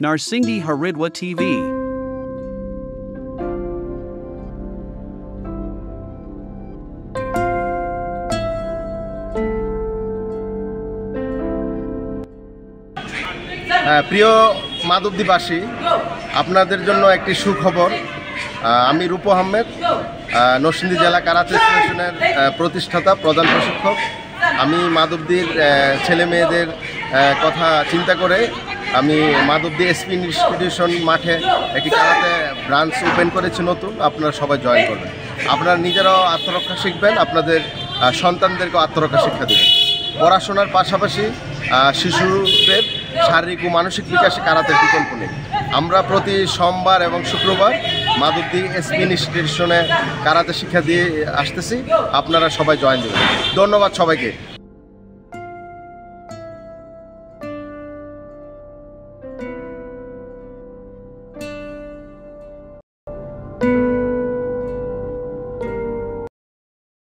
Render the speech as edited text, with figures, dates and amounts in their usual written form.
Narsingdi Haridwa TV. প্রিয় মাধবদীবাসী, আপনাদের জন্য একটি সুখবর। আমি রূপু আহমেদ, নরসিংদী জেলা কারাতে অ্যাসোসিয়েশনের প্রতিষ্ঠাতা, প্রধান প্রশিক্ষক। আমি মাধবদীর ছেলে মেয়েদের কথা চিন্তা করে আমি মাধবদী এসপি ইনস্টিটিউশন মাঠে একটি কারাতে ব্রাঞ্চ ওপেন করেছি নতুন। আপনারা সবাই জয়েন করবেন। আপনারা নিজেরাও আত্মরক্ষা শিখবেন, আপনাদের সন্তানদেরকেও আত্মরক্ষা শিক্ষা দেবেন। পড়াশোনার পাশাপাশি শিশুদের শারীরিক ও মানসিক বিকাশে কারাতের বিকল্প নেই। আমরা প্রতি সোমবার এবং শুক্রবার মাধবদী এসপি ইনস্টিটিউশনে কারাতে শিক্ষা দিয়ে আসতেছি। আপনারা সবাই জয়েন দেবেন। ধন্যবাদ সবাইকে।